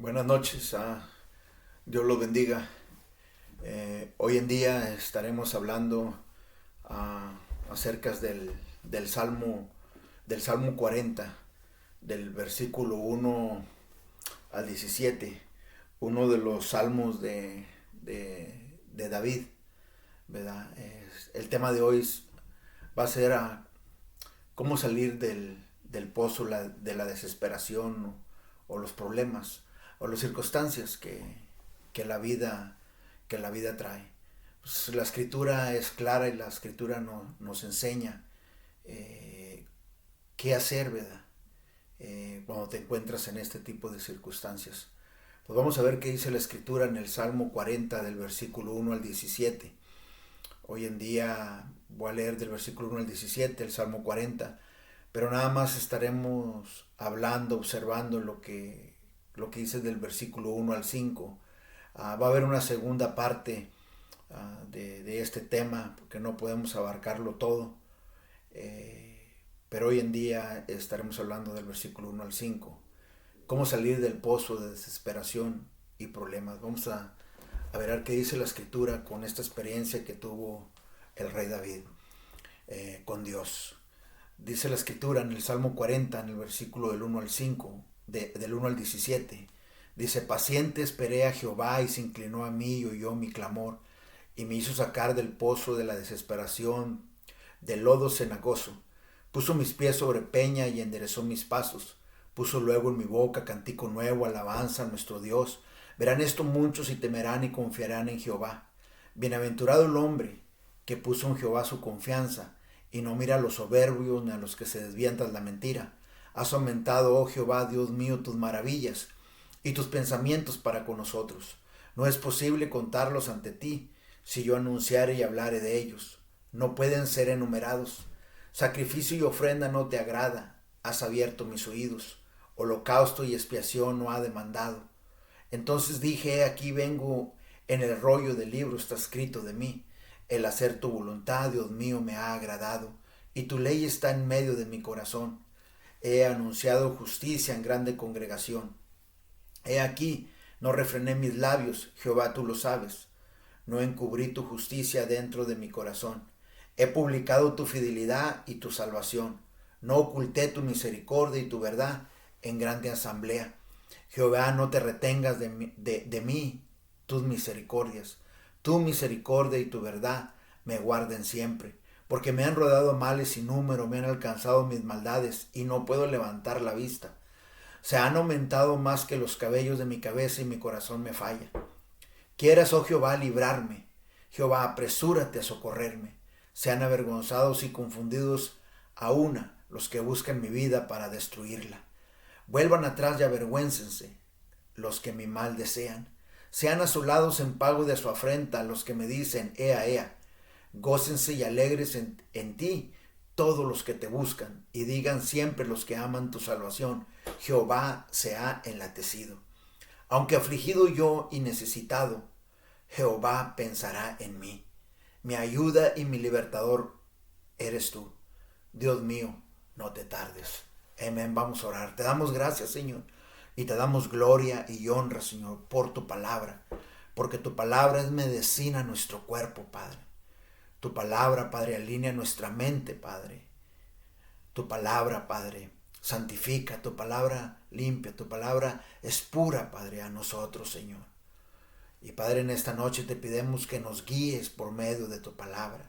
Buenas noches, Dios los bendiga. Hoy en día estaremos hablando acerca del Salmo 40, del versículo 1 al 17, uno de los salmos de David, ¿verdad? El tema de hoy va a ser cómo salir del pozo de la desesperación o los problemas o las circunstancias que la vida, que la vida trae. Pues la escritura es clara y la escritura nos enseña qué hacer, ¿verdad? Cuando te encuentras en este tipo de circunstancias. Pues vamos a ver qué dice la escritura en el Salmo 40 del versículo 1 al 17. Hoy en día voy a leer del versículo 1 al 17, el Salmo 40, pero nada más estaremos hablando, observando lo que dice del versículo 1 al 5. Va a haber una segunda parte de este tema, porque no podemos abarcarlo todo, pero hoy en día estaremos hablando del versículo 1 al 5. Cómo salir del pozo de desesperación y problemas. Vamos a ver qué dice la escritura con esta experiencia que tuvo el rey David con Dios. Dice la escritura en el Salmo 40, en el versículo del 1 al 5, del 1 al 17. Dice: paciente esperé a Jehová y se inclinó a mí y oyó mi clamor y me hizo sacar del pozo de la desesperación, del lodo cenagoso. Puso mis pies sobre peña y enderezó mis pasos. Puso luego en mi boca cántico nuevo, alabanza a nuestro Dios. Verán esto muchos y temerán y confiarán en Jehová. Bienaventurado el hombre que puso en Jehová su confianza y no mira a los soberbios ni a los que se desvían tras la mentira. Has aumentado, oh Jehová, Dios mío, tus maravillas y tus pensamientos para con nosotros. No es posible contarlos ante ti, si yo anunciare y hablare de ellos. No pueden ser enumerados. Sacrificio y ofrenda no te agrada. Has abierto mis oídos. Holocausto y expiación no ha demandado. Entonces dije: he aquí vengo, en el rollo del libro está escrito de mí. El hacer tu voluntad, Dios mío, me ha agradado, y tu ley está en medio de mi corazón. He anunciado justicia en grande congregación. He aquí, no refrené mis labios, Jehová, tú lo sabes. No encubrí tu justicia dentro de mi corazón. He publicado tu fidelidad y tu salvación. No oculté tu misericordia y tu verdad en grande asamblea. Jehová, no te retengas de mí tus misericordias. Tu misericordia y tu verdad me guarden siempre. Porque me han rodado males sin número, me han alcanzado mis maldades y no puedo levantar la vista. Se han aumentado más que los cabellos de mi cabeza y mi corazón me falla. Quieras, oh Jehová, librarme. Jehová, apresúrate a socorrerme. Sean avergonzados y confundidos a una los que buscan mi vida para destruirla. Vuelvan atrás y avergüéncense los que mi mal desean. Sean asolados en pago de su afrenta los que me dicen: ea, ea. Gócense y alegres en ti todos los que te buscan, y digan siempre los que aman tu salvación: Jehová se ha enlatecido. Aunque afligido yo y necesitado, Jehová pensará en mí. Mi ayuda y mi libertador eres tú. Dios mío, no te tardes. Amén. Vamos a orar. Te damos gracias, Señor, y te damos gloria y honra, Señor, por tu palabra, porque tu palabra es medicina a nuestro cuerpo, Padre. Tu palabra, Padre, alinea nuestra mente, Padre. Tu palabra, Padre, santifica. Tu palabra limpia. Tu palabra es pura, Padre, a nosotros, Señor. Y Padre, en esta noche te pedimos que nos guíes por medio de tu palabra.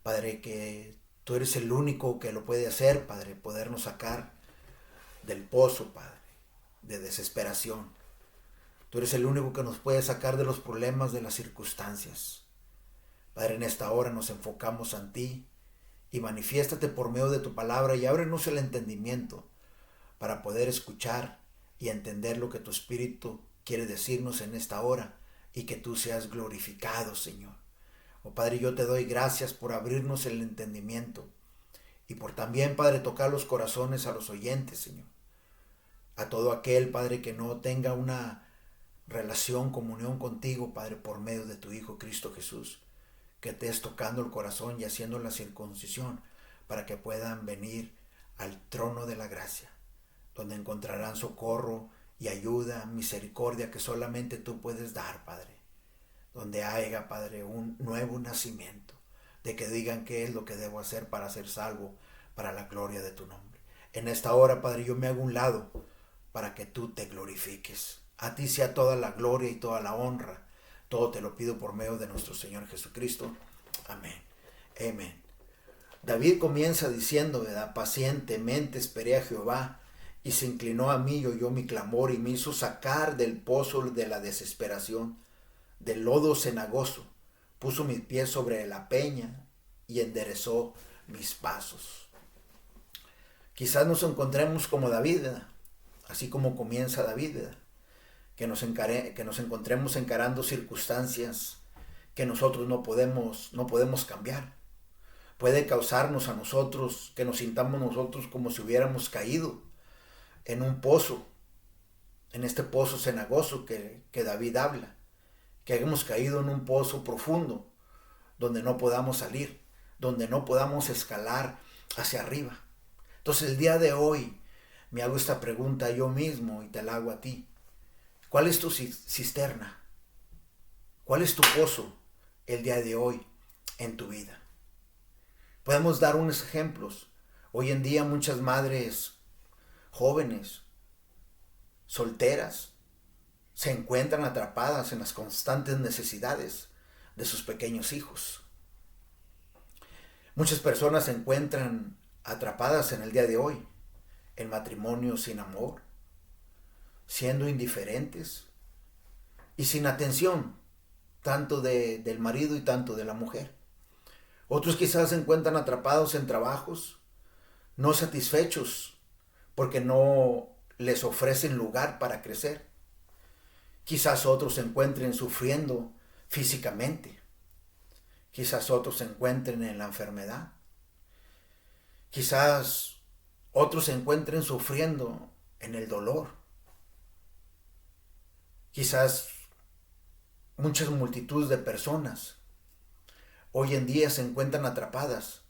Padre, que tú eres el único que lo puede hacer, Padre, podernos sacar del pozo, Padre, de desesperación. Tú eres el único que nos puede sacar de los problemas, de las circunstancias. Padre, en esta hora nos enfocamos en ti y manifiéstate por medio de tu palabra y ábrenos el entendimiento para poder escuchar y entender lo que tu Espíritu quiere decirnos en esta hora, y que tú seas glorificado, Señor. Oh Padre, yo te doy gracias por abrirnos el entendimiento y por también, Padre, tocar los corazones a los oyentes, Señor. A todo aquel, Padre, que no tenga una relación, comunión contigo, Padre, por medio de tu Hijo Cristo Jesús, que estés tocando el corazón y haciendo la circuncisión para que puedan venir al trono de la gracia, donde encontrarán socorro y ayuda, misericordia que solamente tú puedes dar, Padre. Donde haya, Padre, un nuevo nacimiento, de que digan qué es lo que debo hacer para ser salvo, para la gloria de tu nombre. En esta hora, Padre, yo me hago un lado para que tú te glorifiques. A ti sea toda la gloria y toda la honra. Todo te lo pido por medio de nuestro Señor Jesucristo. Amén. Amén. David comienza diciendo, ¿verdad? Pacientemente esperé a Jehová, y se inclinó a mí y oyó mi clamor, y me hizo sacar del pozo de la desesperación, del lodo cenagoso. Puso mis pies sobre la peña y enderezó mis pasos. Quizás nos encontremos como David, ¿verdad? Así como comienza David, ¿verdad? Que nos encontremos encarando circunstancias que nosotros no podemos cambiar. Puede causarnos a nosotros, que nos sintamos nosotros como si hubiéramos caído en un pozo, en este pozo cenagoso que David habla, que hemos caído en un pozo profundo, donde no podamos salir, donde no podamos escalar hacia arriba. Entonces el día de hoy me hago esta pregunta yo mismo y te la hago a ti. ¿Cuál es tu cisterna? ¿Cuál es tu pozo el día de hoy en tu vida? Podemos dar unos ejemplos. Hoy en día muchas madres jóvenes, solteras, se encuentran atrapadas en las constantes necesidades de sus pequeños hijos. Muchas personas se encuentran atrapadas en el día de hoy en matrimonios sin amor, siendo indiferentes y sin atención, tanto del marido y tanto de la mujer. Otros quizás se encuentran atrapados en trabajos no satisfechos porque no les ofrecen lugar para crecer. Quizás otros se encuentren sufriendo físicamente. Quizás otros se encuentren en la enfermedad. Quizás otros se encuentren sufriendo en el dolor. Quizás muchas multitudes de personas hoy en día se encuentran atrapadas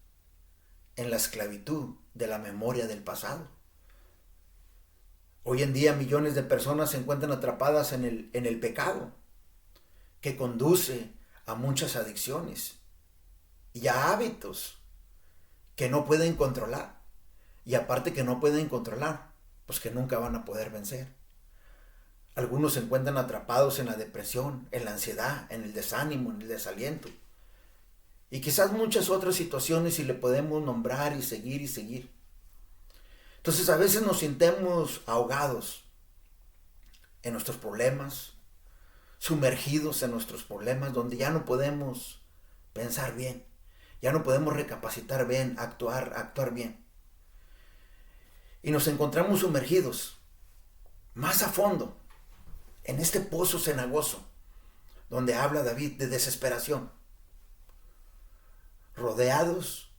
en la esclavitud de la memoria del pasado. Hoy en día millones de personas se encuentran atrapadas en el pecado, que conduce a muchas adicciones y a hábitos que no pueden controlar. Y aparte que no pueden controlar, pues que nunca van a poder vencer. Algunos se encuentran atrapados en la depresión, en la ansiedad, en el desánimo, en el desaliento. Y quizás muchas otras situaciones y le podemos nombrar y seguir y seguir. Entonces a veces nos sentimos ahogados en nuestros problemas, sumergidos en nuestros problemas, donde ya no podemos pensar bien, ya no podemos recapacitar bien, actuar bien. Y nos encontramos sumergidos más a fondo en este pozo cenagoso, donde habla David de desesperación, rodeados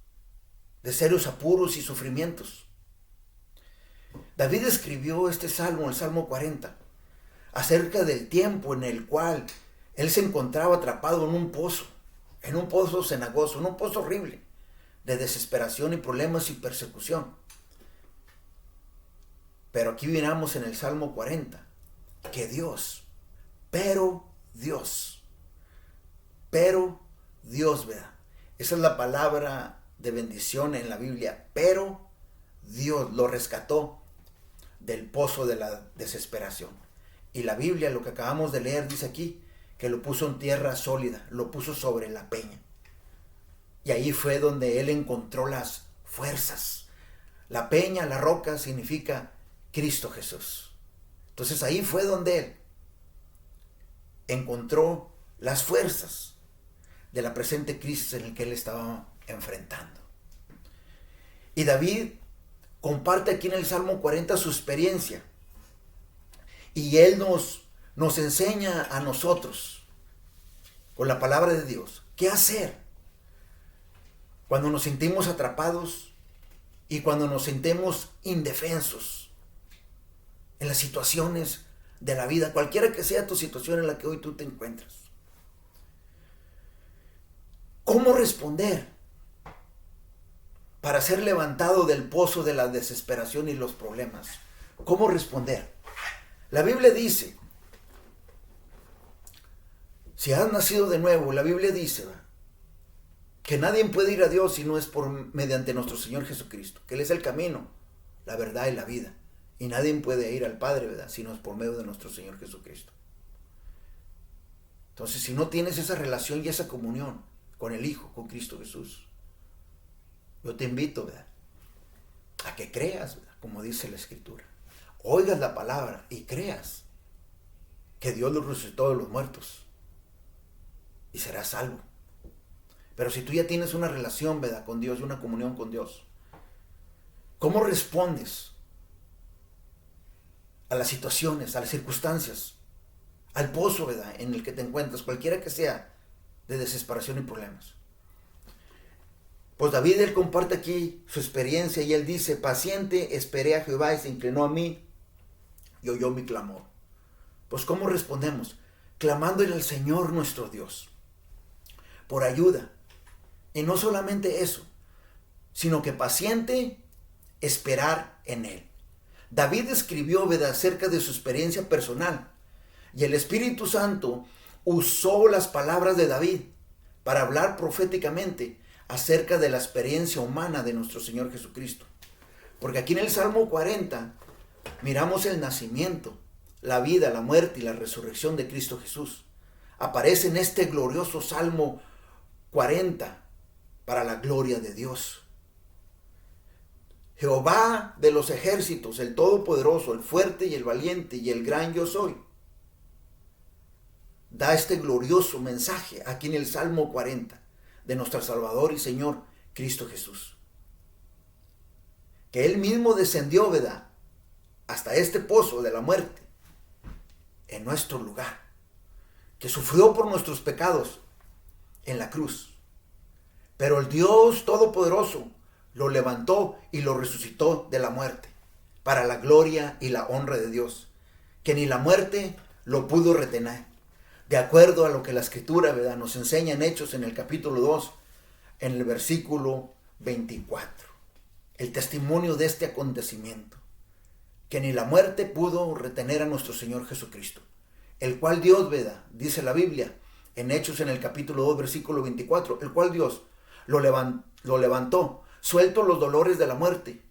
de serios apuros y sufrimientos. David escribió este salmo, el Salmo 40, acerca del tiempo en el cual él se encontraba atrapado en un pozo cenagoso, en un pozo horrible de desesperación y problemas y persecución. Pero aquí miramos en el Salmo 40 que pero Dios, ¿verdad? Esa es la palabra de bendición en la Biblia. Pero Dios lo rescató del pozo de la desesperación. Y la Biblia, lo que acabamos de leer, dice aquí que lo puso en tierra sólida, lo puso sobre la peña. Y ahí fue donde él encontró las fuerzas. La peña, la roca, significa Cristo Jesús. Entonces ahí fue donde él encontró las fuerzas de la presente crisis en la que él estaba enfrentando. Y David comparte aquí en el Salmo 40 su experiencia. Y él nos enseña a nosotros, con la palabra de Dios, qué hacer cuando nos sentimos atrapados y cuando nos sentimos indefensos en las situaciones de la vida, cualquiera que sea tu situación en la que hoy tú te encuentras. ¿Cómo responder para ser levantado del pozo de la desesperación y los problemas? ¿Cómo responder? La Biblia dice, si has nacido de nuevo, la Biblia dice, ¿verdad?, que nadie puede ir a Dios si no es mediante nuestro Señor Jesucristo, que Él es el camino, la verdad y la vida. Y nadie puede ir al Padre, ¿verdad?, si no es por medio de nuestro Señor Jesucristo. Entonces, si no tienes esa relación y esa comunión con el Hijo, con Cristo Jesús, yo te invito, ¿verdad?, a que creas, ¿verdad?, como dice la Escritura. Oigas la palabra y creas que Dios lo resucitó de los muertos y serás salvo. Pero si tú ya tienes una relación, ¿verdad?, con Dios y una comunión con Dios, ¿cómo respondes a las situaciones, a las circunstancias, al pozo, ¿verdad?, en el que te encuentras, cualquiera que sea, de desesperación y problemas? Pues David, él comparte aquí su experiencia y él dice, paciente esperé a Jehová y se inclinó a mí y oyó mi clamor. Pues ¿cómo respondemos? Clamándole al Señor nuestro Dios por ayuda. Y no solamente eso, sino que paciente esperar en Él. David escribió, ¿verdad?, acerca de su experiencia personal. Y el Espíritu Santo usó las palabras de David para hablar proféticamente acerca de la experiencia humana de nuestro Señor Jesucristo. Porque aquí en el Salmo 40 miramos el nacimiento, la vida, la muerte y la resurrección de Cristo Jesús. Aparece en este glorioso Salmo 40 para la gloria de Dios. Jehová de los ejércitos, el Todopoderoso, el fuerte y el valiente y el gran yo soy, da este glorioso mensaje aquí en el Salmo 40 de nuestro Salvador y Señor Cristo Jesús. Que Él mismo descendió, ¿verdad?, hasta este pozo de la muerte en nuestro lugar. Que sufrió por nuestros pecados en la cruz. Pero el Dios Todopoderoso lo levantó y lo resucitó de la muerte para la gloria y la honra de Dios, que ni la muerte lo pudo retener, de acuerdo a lo que la Escritura, ¿verdad?, nos enseña en Hechos en el capítulo 2, en el versículo 24. El testimonio de este acontecimiento, que ni la muerte pudo retener a nuestro Señor Jesucristo, el cual Dios, ¿verdad?, dice la Biblia en Hechos en el capítulo 2, versículo 24, el cual Dios lo levantó, suelto los dolores de la muerte,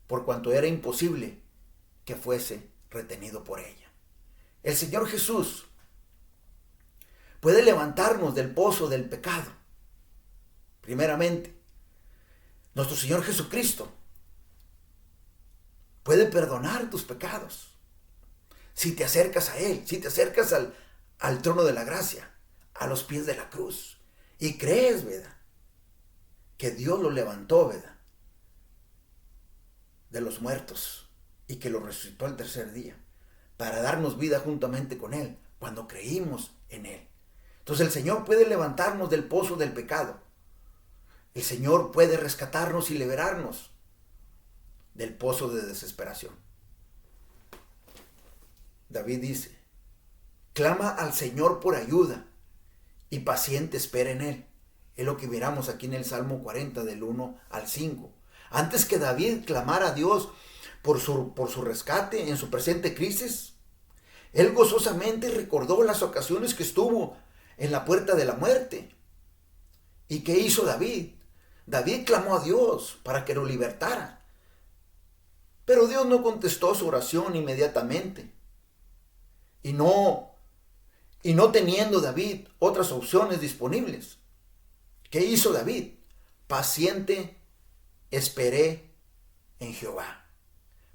por cuanto era imposible que fuese retenido por ella. El Señor Jesús puede levantarnos del pozo del pecado. Primeramente, nuestro Señor Jesucristo puede perdonar tus pecados si te acercas a Él, si te acercas al trono de la gracia, a los pies de la cruz, y crees, ¿verdad?, que Dios lo levantó, ¿verdad?, de los muertos y que lo resucitó al tercer día para darnos vida juntamente con Él cuando creímos en Él. Entonces el Señor puede levantarnos del pozo del pecado. El Señor puede rescatarnos y liberarnos del pozo de desesperación. David dice, clama al Señor por ayuda y paciente espera en Él. Es lo que miramos aquí en el Salmo 40 del 1 al 5. Antes que David clamara a Dios por su rescate en su presente crisis, él gozosamente recordó las ocasiones que estuvo en la puerta de la muerte. ¿Y qué hizo David? David clamó a Dios para que lo libertara. Pero Dios no contestó su oración inmediatamente. Y no teniendo David otras opciones disponibles, ¿qué hizo David? Paciente esperé en Jehová.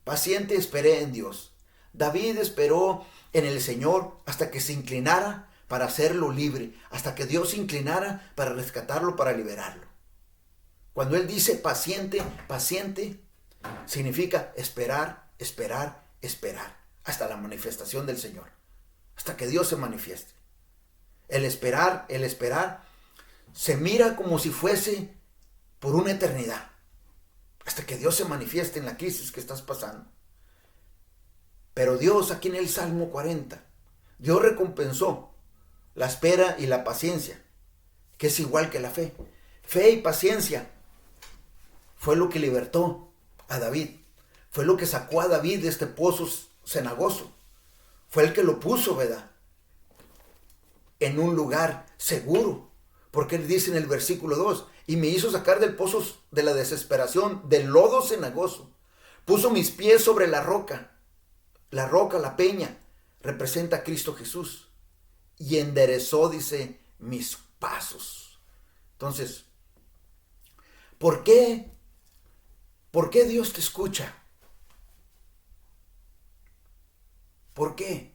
Paciente esperé en Dios. David esperó en el Señor hasta que se inclinara para hacerlo libre, hasta que Dios se inclinara para rescatarlo, para liberarlo. Cuando él dice paciente, paciente, significa esperar, esperar, esperar, hasta la manifestación del Señor, hasta que Dios se manifieste. El esperar se mira como si fuese por una eternidad, hasta que Dios se manifieste en la crisis que estás pasando. Pero Dios, aquí en el Salmo 40, Dios recompensó la espera y la paciencia, que es igual que la fe. Fe y paciencia fue lo que libertó a David, fue lo que sacó a David de este pozo cenagoso, fue el que lo puso, ¿verdad?, en un lugar seguro. Porque él dice en el versículo 2, y me hizo sacar del pozo de la desesperación, del lodo cenagoso. Puso mis pies sobre la roca, la peña, representa a Cristo Jesús. Y enderezó, dice, mis pasos. Entonces, ¿por qué Dios te escucha? ¿Por qué?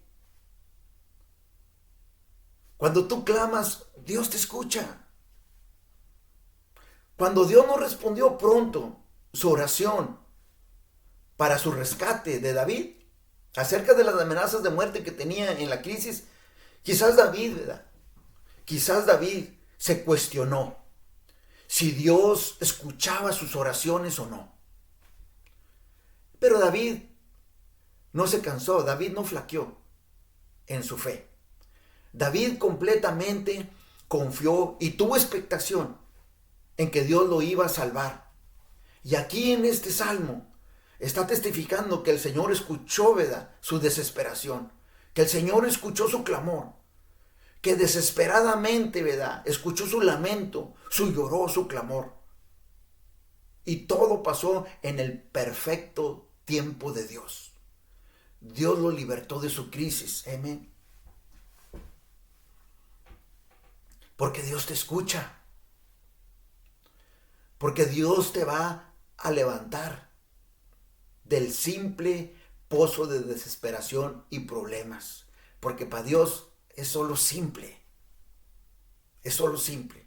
Cuando tú clamas, Dios te escucha. Cuando Dios no respondió pronto su oración para su rescate de David, acerca de las amenazas de muerte que tenía en la crisis, quizás David se cuestionó si Dios escuchaba sus oraciones o no. Pero David no se cansó, David no flaqueó en su fe. David completamente confió y tuvo expectación en que Dios lo iba a salvar. Y aquí en este salmo está testificando que el Señor escuchó, ¿verdad?, su desesperación, que el Señor escuchó su clamor, que desesperadamente, ¿verdad?, escuchó su lamento, su lloró, su clamor. Y todo pasó en el perfecto tiempo de Dios. Dios lo libertó de su crisis. Amén. Porque Dios te escucha. Porque Dios te va a levantar del simple pozo de desesperación y problemas. Porque para Dios es solo simple. Es solo simple.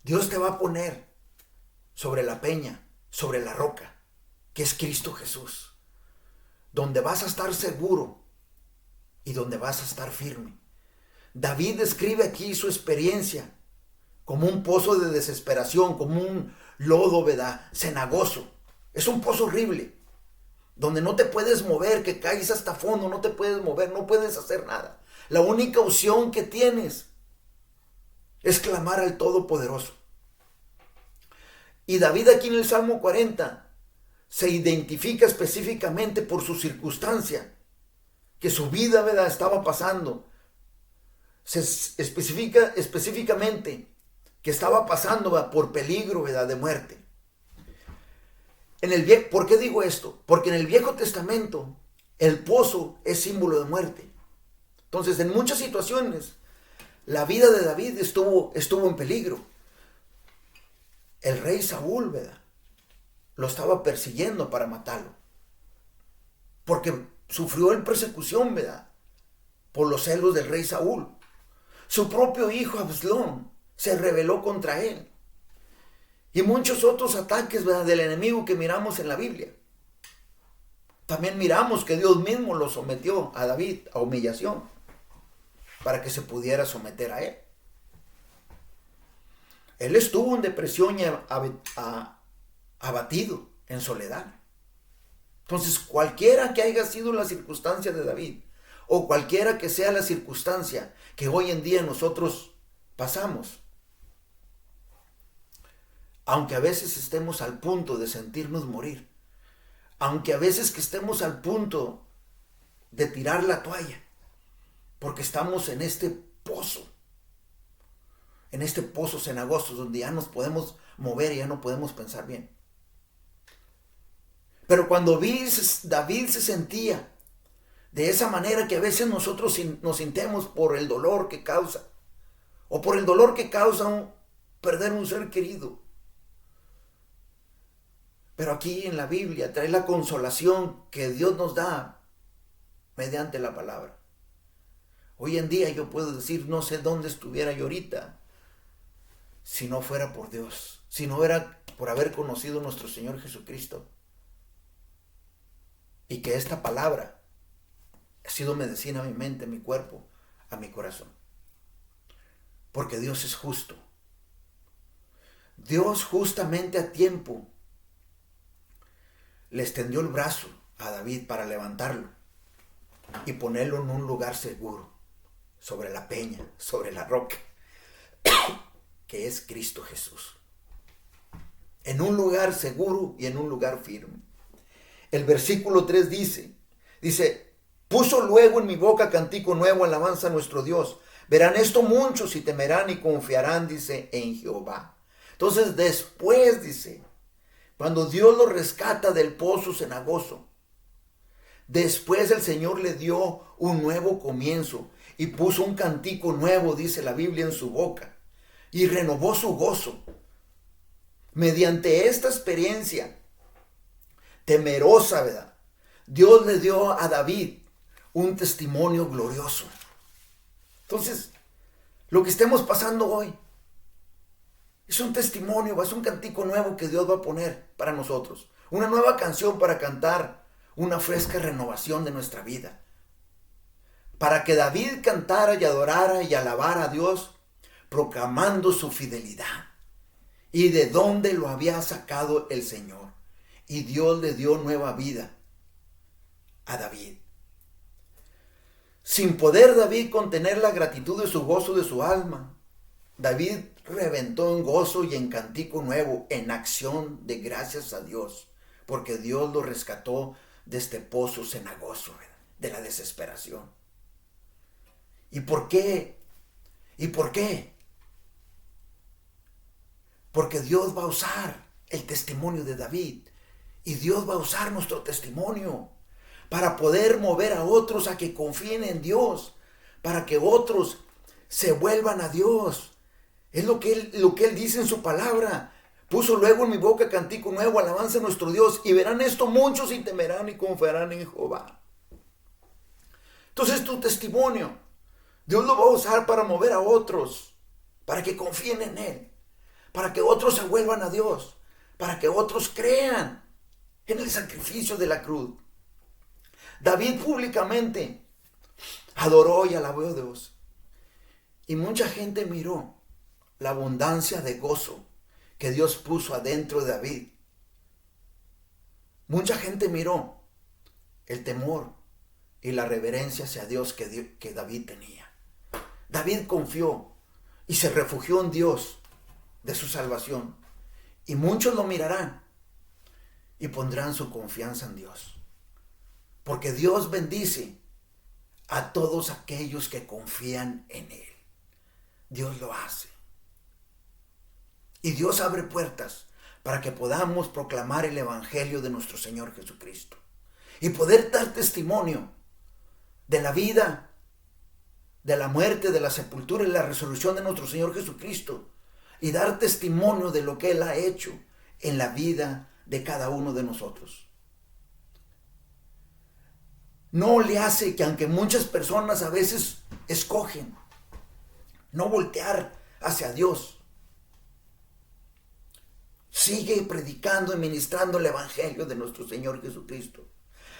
Dios te va a poner sobre la peña, sobre la roca, que es Cristo Jesús, donde vas a estar seguro y donde vas a estar firme. David describe aquí su experiencia como un pozo de desesperación, como un lodo, ¿verdad?, cenagoso. Es un pozo horrible, donde no te puedes mover, que caes hasta fondo, no te puedes mover, no puedes hacer nada. La única opción que tienes es clamar al Todopoderoso. Y David aquí en el Salmo 40 se identifica específicamente por su circunstancia, que su vida, ¿verdad?, estaba pasando. Se especifica específicamente que estaba pasando, ¿verdad?, por peligro, ¿verdad?, de muerte. ¿Por qué digo esto? Porque en el Viejo Testamento el pozo es símbolo de muerte. Entonces, en muchas situaciones la vida de David estuvo en peligro. El rey Saúl, ¿verdad?, lo estaba persiguiendo para matarlo, porque sufrió en persecución, ¿verdad?, por los celos del rey Saúl. Su propio hijo Absalón se rebeló contra él. Y muchos otros ataques, ¿verdad?, del enemigo que miramos en la Biblia. También miramos que Dios mismo lo sometió a David a humillación para que se pudiera someter a él. Él estuvo en depresión y abatido, en soledad. Entonces, cualquiera que haya sido la circunstancia de David, o cualquiera que sea la circunstancia que hoy en día nosotros pasamos, aunque a veces estemos al punto de sentirnos morir, aunque a veces que estemos al punto de tirar la toalla, porque estamos en este pozo cenagoso donde ya nos podemos mover y ya no podemos pensar bien. Pero cuando David se sentía de esa manera que a veces nosotros nos sintemos por el dolor que causa, o por el dolor que causa perder un ser querido. Pero aquí en la Biblia trae la consolación que Dios nos da mediante la palabra. Hoy en día yo puedo decir, no sé dónde estuviera yo ahorita si no fuera por Dios, si no era por haber conocido a nuestro Señor Jesucristo. Y que esta palabra ha sido medicina a mi mente, a mi cuerpo, a mi corazón. Porque Dios es justo. Dios justamente a tiempo le extendió el brazo a David para levantarlo y ponerlo en un lugar seguro, sobre la peña, sobre la roca, que es Cristo Jesús. En un lugar seguro y en un lugar firme. El versículo 3 dice, Puso luego en mi boca cántico nuevo, alabanza a nuestro Dios. Verán esto muchos y temerán y confiarán, dice, en Jehová. Entonces después, dice, cuando Dios lo rescata del pozo cenagoso, después el Señor le dio un nuevo comienzo y puso un cántico nuevo, dice la Biblia, en su boca, y renovó su gozo. Mediante esta experiencia temerosa, ¿verdad?, Dios le dio a David un testimonio glorioso. Entonces, lo que estemos pasando hoy es un testimonio, es un cántico nuevo que Dios va a poner para nosotros. Una nueva canción para cantar, una fresca renovación de nuestra vida. Para que David cantara y adorara y alabara a Dios, proclamando su fidelidad y de dónde lo había sacado el Señor. Y Dios le dio nueva vida a David. Sin poder David contener la gratitud de su gozo de su alma, David reventó en gozo y en cántico nuevo, en acción de gracias a Dios, porque Dios lo rescató de este pozo cenagoso, de la desesperación. ¿Y por qué? ¿Y por qué? Porque Dios va a usar el testimonio de David y Dios va a usar nuestro testimonio para poder mover a otros a que confíen en Dios, para que otros se vuelvan a Dios. Es lo que él dice en su palabra. Puso luego en mi boca cántico nuevo, alabanza a nuestro Dios, y verán esto muchos y temerán y confiarán en Jehová. Entonces tu testimonio, Dios lo va a usar para mover a otros, para que confíen en Él, para que otros se vuelvan a Dios, para que otros crean en el sacrificio de la cruz. David públicamente adoró y alabó a Dios. Y mucha gente miró la abundancia de gozo que Dios puso adentro de David. Mucha gente miró el temor y la reverencia hacia Dios que David tenía. David confió y se refugió en Dios de su salvación. Y muchos lo mirarán y pondrán su confianza en Dios. Porque Dios bendice a todos aquellos que confían en Él. Dios lo hace. Y Dios abre puertas para que podamos proclamar el Evangelio de nuestro Señor Jesucristo. Y poder dar testimonio de la vida, de la muerte, de la sepultura y la resurrección de nuestro Señor Jesucristo. Y dar testimonio de lo que Él ha hecho en la vida de cada uno de nosotros. No le hace que, aunque muchas personas a veces escogen no voltear hacia Dios, sigue predicando y ministrando el Evangelio de nuestro Señor Jesucristo.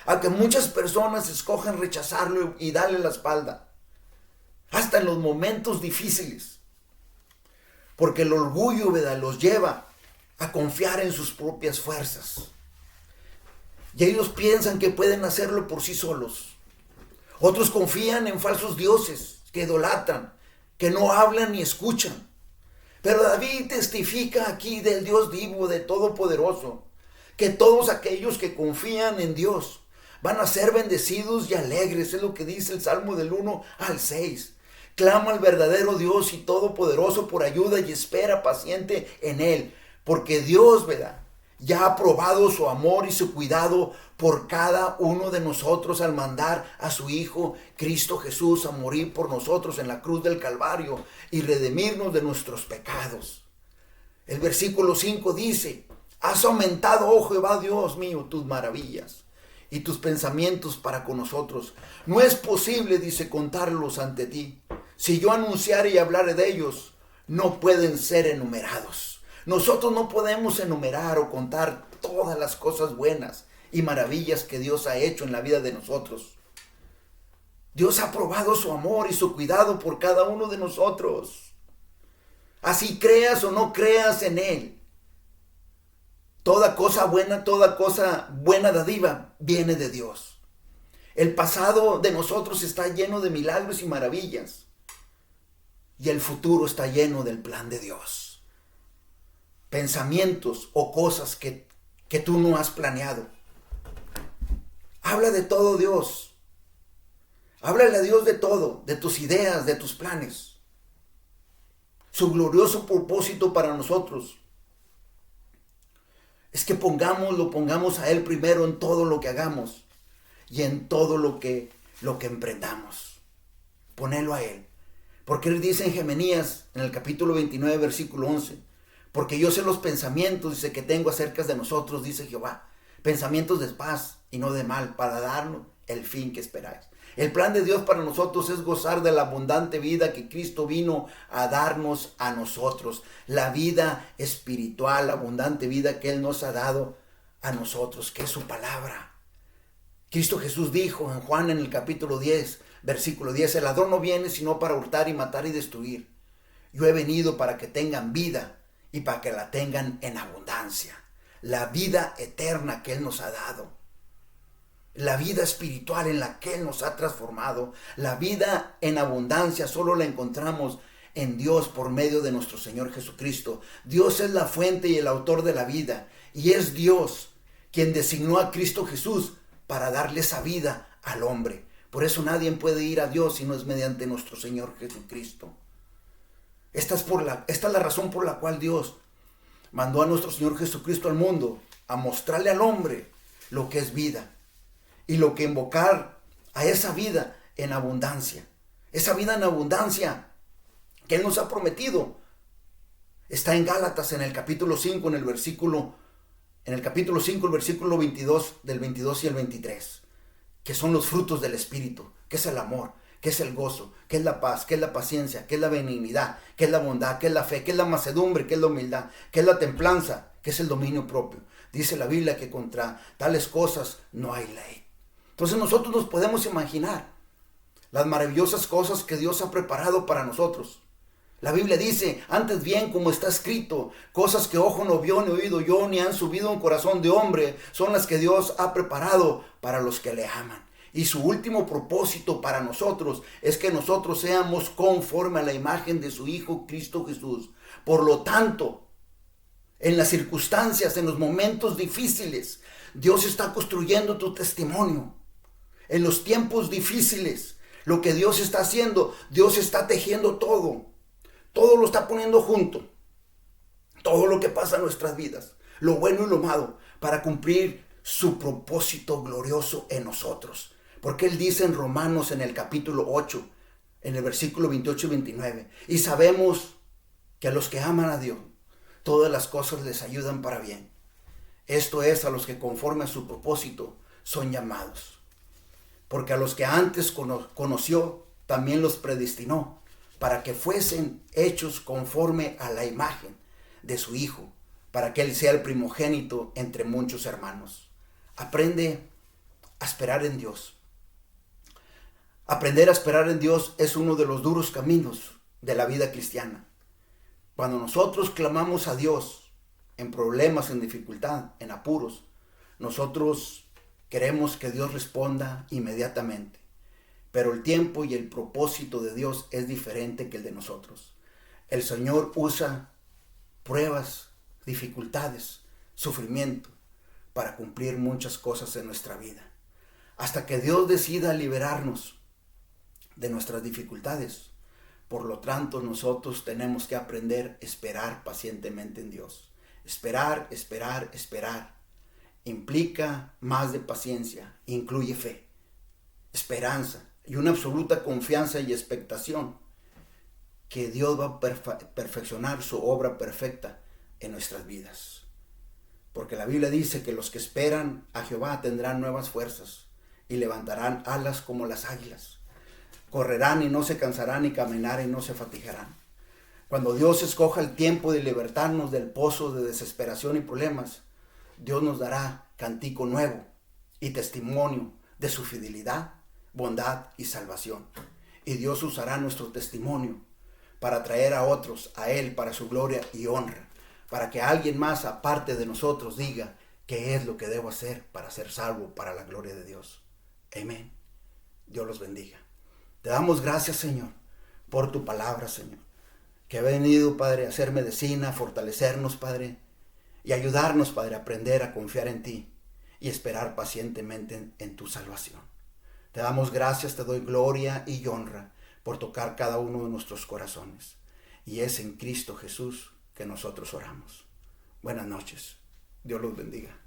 Aunque muchas personas escogen rechazarlo y darle la espalda, hasta en los momentos difíciles, porque el orgullo, ¿verdad?, los lleva a confiar en sus propias fuerzas. Y ellos piensan que pueden hacerlo por sí solos. Otros confían en falsos dioses que idolatran, que no hablan ni escuchan. Pero David testifica aquí del Dios vivo, de Todopoderoso, que todos aquellos que confían en Dios van a ser bendecidos y alegres. Es lo que dice el Salmo del 1 al 6. Clama al verdadero Dios y Todopoderoso por ayuda y espera paciente en Él. Porque Dios, ¿verdad?, ya ha probado su amor y su cuidado por cada uno de nosotros al mandar a su Hijo Cristo Jesús a morir por nosotros en la cruz del Calvario y redimirnos de nuestros pecados. El versículo 5 dice: has aumentado, oh Jehová Dios mío, tus maravillas y tus pensamientos para con nosotros. No es posible, dice, contarlos ante ti. Si yo anunciare y hablare de ellos, no pueden ser enumerados. Nosotros no podemos enumerar o contar todas las cosas buenas y maravillas que Dios ha hecho en la vida de nosotros. Dios ha probado su amor y su cuidado por cada uno de nosotros. Así creas o no creas en Él, toda cosa buena dádiva viene de Dios. El pasado de nosotros está lleno de milagros y maravillas. Y el futuro está lleno del plan de Dios. Pensamientos o cosas que tú no has planeado. Habla de todo Dios. Háblale a Dios de todo, de tus ideas, de tus planes. Su glorioso propósito para nosotros es que lo pongamos a Él primero en todo lo que hagamos y en todo lo que emprendamos. Ponelo a Él. Porque Él dice en Jeremías, en el capítulo 29, versículo 11, porque yo sé los pensamientos, dice, que tengo acerca de nosotros, dice Jehová, pensamientos de paz y no de mal, para darnos el fin que esperáis. El plan de Dios para nosotros es gozar de la abundante vida que Cristo vino a darnos a nosotros. La vida espiritual, la abundante vida que Él nos ha dado a nosotros, que es su palabra. Cristo Jesús dijo en Juan en el capítulo 10, versículo 10, el ladrón no viene sino para hurtar y matar y destruir. Yo he venido para que tengan vida y para que la tengan en abundancia. La vida eterna que Él nos ha dado. La vida espiritual en la que Él nos ha transformado. La vida en abundancia solo la encontramos en Dios por medio de nuestro Señor Jesucristo. Dios es la fuente y el autor de la vida. Y es Dios quien designó a Cristo Jesús para darle esa vida al hombre. Por eso nadie puede ir a Dios si no es mediante nuestro Señor Jesucristo. Esta es la razón por la cual Dios mandó a nuestro Señor Jesucristo al mundo, a mostrarle al hombre lo que es vida y lo que invocar a esa vida en abundancia. Esa vida en abundancia que Él nos ha prometido está en Gálatas, en el capítulo 5, el versículo 22, del 22 y el 23, que son los frutos del Espíritu, que es el amor, que es el gozo, que es la paz, que es la paciencia, que es la benignidad, que es la bondad, que es la fe, que es la mansedumbre, que es la humildad, que es la templanza, que es el dominio propio. Dice la Biblia que contra tales cosas no hay ley. Entonces nosotros nos podemos imaginar las maravillosas cosas que Dios ha preparado para nosotros. La Biblia dice, antes bien, como está escrito, cosas que ojo no vio, ni oído yo, ni han subido en corazón de hombre, son las que Dios ha preparado para los que le aman. Y su último propósito para nosotros es que nosotros seamos conforme a la imagen de su Hijo Cristo Jesús. Por lo tanto, en las circunstancias, en los momentos difíciles, Dios está construyendo tu testimonio. En los tiempos difíciles, lo que Dios está haciendo, Dios está tejiendo todo. Todo lo está poniendo junto. Todo lo que pasa en nuestras vidas, lo bueno y lo malo, para cumplir su propósito glorioso en nosotros. Porque Él dice en Romanos, en el capítulo 8, en el versículo 28 y 29, y sabemos que a los que aman a Dios, todas las cosas les ayudan para bien. Esto es, a los que conforme a su propósito son llamados. Porque a los que antes conoció, también los predestinó, para que fuesen hechos conforme a la imagen de su Hijo, para que Él sea el primogénito entre muchos hermanos. Aprende a esperar en Dios. Aprender a esperar en Dios es uno de los duros caminos de la vida cristiana. Cuando nosotros clamamos a Dios en problemas, en dificultad, en apuros, nosotros queremos que Dios responda inmediatamente. Pero el tiempo y el propósito de Dios es diferente que el de nosotros. El Señor usa pruebas, dificultades, sufrimiento para cumplir muchas cosas en nuestra vida. Hasta que Dios decida liberarnos de nuestras dificultades. Por lo tanto, nosotros tenemos que aprender a esperar pacientemente en Dios. Esperar, esperar, esperar. Implica más de paciencia, incluye fe, esperanza y una absoluta confianza y expectación que Dios va a perfeccionar su obra perfecta en nuestras vidas. Porque la Biblia dice que los que esperan a Jehová tendrán nuevas fuerzas y levantarán alas como las águilas. Correrán y no se cansarán, y caminarán y no se fatigarán. Cuando Dios escoja el tiempo de libertarnos del pozo de desesperación y problemas, Dios nos dará cántico nuevo y testimonio de su fidelidad, bondad y salvación. Y Dios usará nuestro testimonio para traer a otros a Él para su gloria y honra, para que alguien más aparte de nosotros diga qué es lo que debo hacer para ser salvo para la gloria de Dios. Amén. Dios los bendiga. Te damos gracias, Señor, por tu palabra, Señor, que ha venido, Padre, a hacer medicina, a fortalecernos, Padre, y ayudarnos, Padre, a aprender a confiar en ti y esperar pacientemente en tu salvación. Te damos gracias, te doy gloria y honra por tocar cada uno de nuestros corazones. Y es en Cristo Jesús que nosotros oramos. Buenas noches. Dios los bendiga.